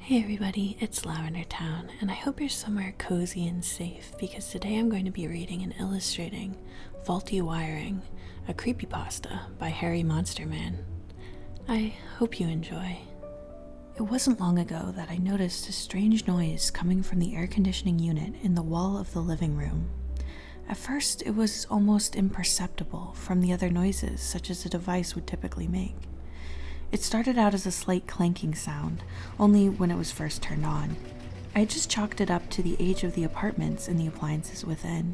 Hey everybody, it's LavenderTowne, and I hope you're somewhere cozy and safe because today I'm going to be reading and illustrating Faulty Wiring, a creepypasta by Harry Monster Man. I hope you enjoy. It wasn't long ago that I noticed a strange noise coming from the air conditioning unit in the wall of the living room. At first, it was almost imperceptible from the other noises such as a device would typically make. It started out as a slight clanking sound, only when it was first turned on. I had just chalked it up to the age of the apartments and the appliances within.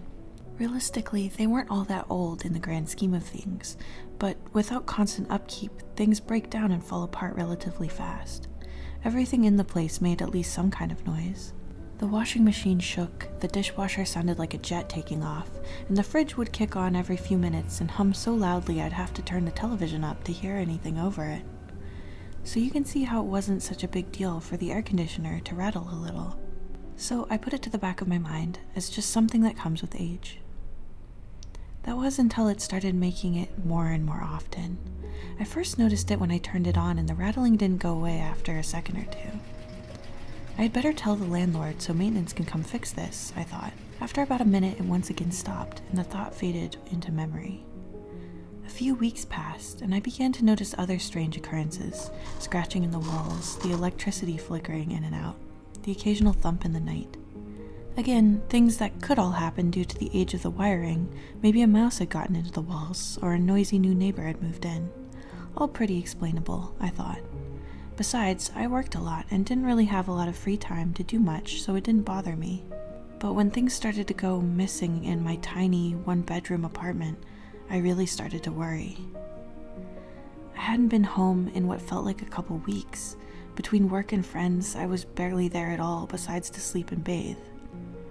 Realistically, they weren't all that old in the grand scheme of things, but without constant upkeep, things break down and fall apart relatively fast. Everything in the place made at least some kind of noise. The washing machine shook, the dishwasher sounded like a jet taking off, and the fridge would kick on every few minutes and hum so loudly I'd have to turn the television up to hear anything over it. So you can see how it wasn't such a big deal for the air conditioner to rattle a little. So I put it to the back of my mind as just something that comes with age. That was until it started making it more and more often. I first noticed it when I turned it on and the rattling didn't go away after a second or two. I had better tell the landlord so maintenance can come fix this, I thought. After about a minute, it once again stopped and the thought faded into memory. A few weeks passed, and I began to notice other strange occurrences, scratching in the walls, the electricity flickering in and out, the occasional thump in the night. Again, things that could all happen due to the age of the wiring. Maybe a mouse had gotten into the walls, or a noisy new neighbor had moved in. All pretty explainable, I thought. Besides, I worked a lot and didn't really have a lot of free time to do much, so it didn't bother me. But when things started to go missing in my tiny one-bedroom apartment, I really started to worry. I hadn't been home in what felt like a couple weeks. Between work and friends, I was barely there at all besides to sleep and bathe.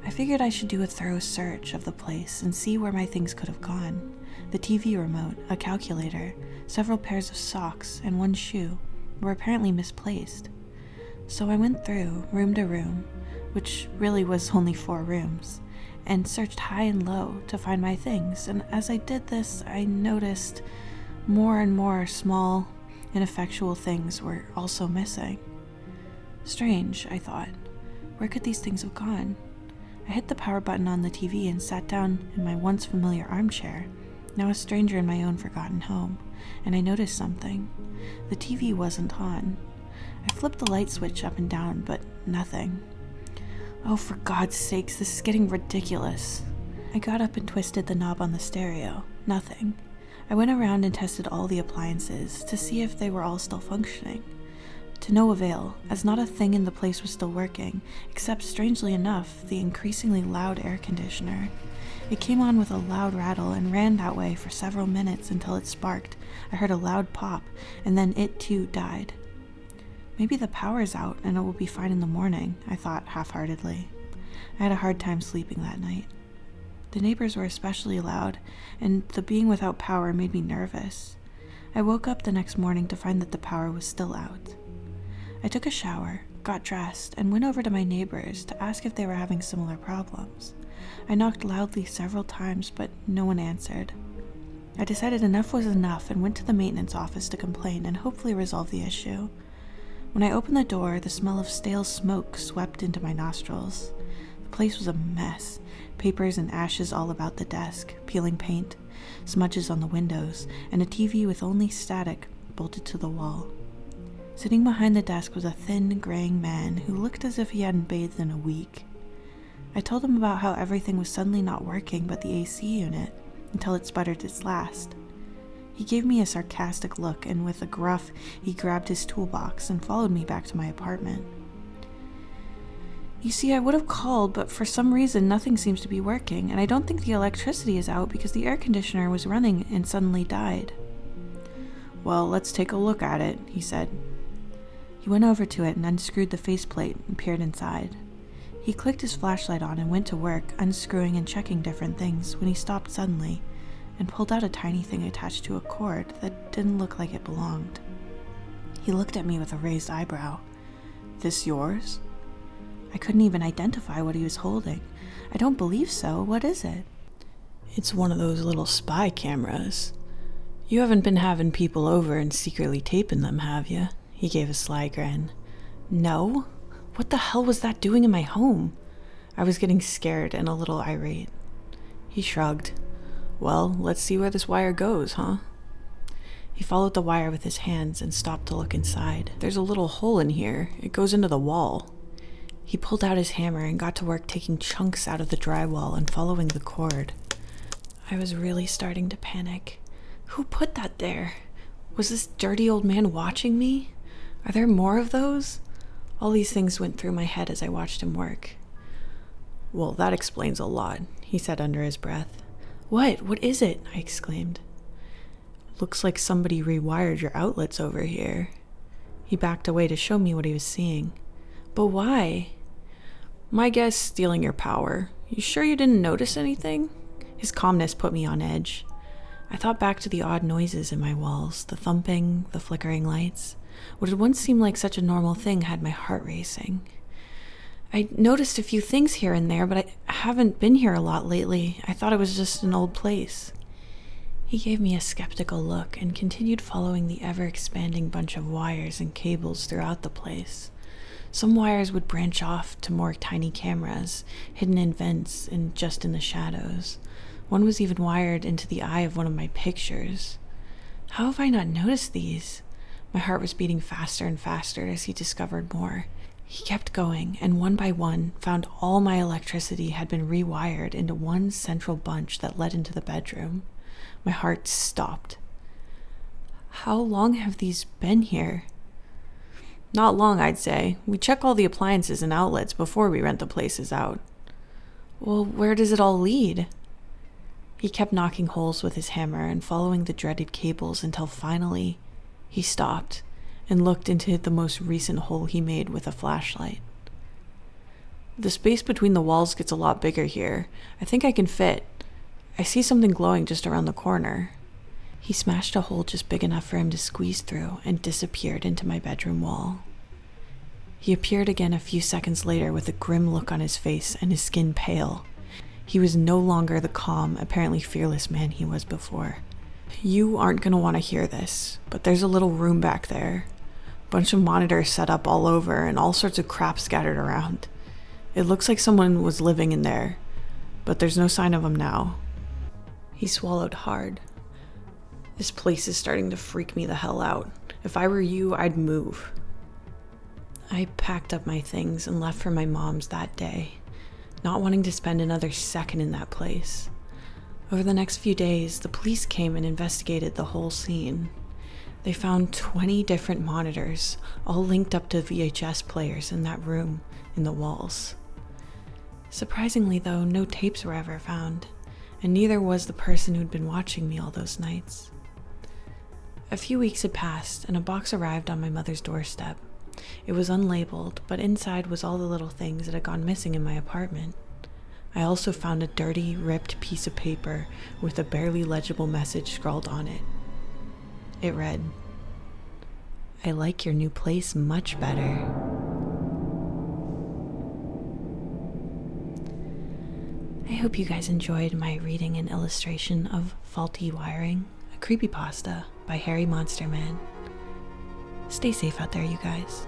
I figured I should do a thorough search of the place and see where my things could have gone. The TV remote, a calculator, several pairs of socks, and one shoe were apparently misplaced. So I went through room to room, which really was only 4 rooms, and searched high and low to find my things, and as I did this, I noticed more and more small, ineffectual things were also missing. Strange, I thought. Where could these things have gone? I hit the power button on the TV and sat down in my once familiar armchair, now a stranger in my own forgotten home, and I noticed something. The TV wasn't on. I flipped the light switch up and down, but nothing. Oh, for God's sakes, this is getting ridiculous. I got up and twisted the knob on the stereo. Nothing. I went around and tested all the appliances to see if they were all still functioning. To no avail, as not a thing in the place was still working, except, strangely enough, the increasingly loud air conditioner. It came on with a loud rattle and ran that way for several minutes until it sparked. I heard a loud pop, and then it too died. Maybe the power's out and it will be fine in the morning, I thought half-heartedly. I had a hard time sleeping that night. The neighbors were especially loud, and the being without power made me nervous. I woke up the next morning to find that the power was still out. I took a shower, got dressed, and went over to my neighbors to ask if they were having similar problems. I knocked loudly several times, but no one answered. I decided enough was enough and went to the maintenance office to complain and hopefully resolve the issue. When I opened the door, the smell of stale smoke swept into my nostrils. The place was a mess. Papers and ashes all about the desk, peeling paint, smudges on the windows, and a TV with only static bolted to the wall. Sitting behind the desk was a thin, graying man who looked as if he hadn't bathed in a week. I told him about how everything was suddenly not working but the AC unit, until it sputtered its last. He gave me a sarcastic look, and with a gruff, he grabbed his toolbox and followed me back to my apartment. You see, I would have called, but for some reason nothing seems to be working, and I don't think the electricity is out because the air conditioner was running and suddenly died. Well, let's take a look at it, he said. He went over to it and unscrewed the faceplate and peered inside. He clicked his flashlight on and went to work, unscrewing and checking different things when he stopped suddenly and pulled out a tiny thing attached to a cord that didn't look like it belonged. He looked at me with a raised eyebrow. This yours? I couldn't even identify what he was holding. I don't believe so. What is it? It's one of those little spy cameras. You haven't been having people over and secretly taping them, have you? He gave a sly grin. No, What the hell was that doing in my home? I was getting scared and a little irate. He shrugged. Well, let's see where this wire goes, huh? He followed the wire with his hands and stopped to look inside. There's a little hole in here. It goes into the wall. He pulled out his hammer and got to work taking chunks out of the drywall and following the cord. I was really starting to panic. Who put that there? Was this dirty old man watching me? Are there more of those? All these things went through my head as I watched him work. Well, that explains a lot, he said under his breath. What? What is it? I exclaimed. Looks like somebody rewired your outlets over here. He backed away to show me what he was seeing. But why? My guess, stealing your power. You sure you didn't notice anything? His calmness put me on edge. I thought back to the odd noises in my walls, the thumping, the flickering lights. What had once seemed like such a normal thing had my heart racing. I noticed a few things here and there, but I haven't been here a lot lately. I thought it was just an old place. He gave me a skeptical look and continued following the ever-expanding bunch of wires and cables throughout the place. Some wires would branch off to more tiny cameras, hidden in vents and just in the shadows. One was even wired into the eye of one of my pictures. How have I not noticed these? My heart was beating faster and faster as he discovered more. He kept going, and one by one found all my electricity had been rewired into one central bunch that led into the bedroom. My heart stopped. How long have these been here? Not long, I'd say. We check all the appliances and outlets before we rent the places out. Well, where does it all lead? He kept knocking holes with his hammer and following the dreaded cables until finally he stopped and looked into the most recent hole he made with a flashlight. The space between the walls gets a lot bigger here. I think I can fit. I see something glowing just around the corner. He smashed a hole just big enough for him to squeeze through and disappeared into my bedroom wall. He appeared again a few seconds later with a grim look on his face and his skin pale. He was no longer the calm, apparently fearless man he was before. You aren't going to want to hear this, but there's a little room back there. Bunch of monitors set up all over and all sorts of crap scattered around. It looks like someone was living in there, but there's no sign of them now. He swallowed hard. This place is starting to freak me the hell out. If I were you, I'd move. I packed up my things and left for my mom's that day, not wanting to spend another second in that place. Over the next few days, the police came and investigated the whole scene. They found 20 different monitors, all linked up to VHS players in that room in the walls. Surprisingly, though, no tapes were ever found, and neither was the person who'd been watching me all those nights. A few weeks had passed, and a box arrived on my mother's doorstep. It was unlabeled, but inside was all the little things that had gone missing in my apartment. I also found a dirty, ripped piece of paper with a barely legible message scrawled on it. It read, "I like your new place much better." I hope you guys enjoyed my reading and illustration of Faulty Wiring, a creepypasta by Harry Monster Man. Stay safe out there, you guys.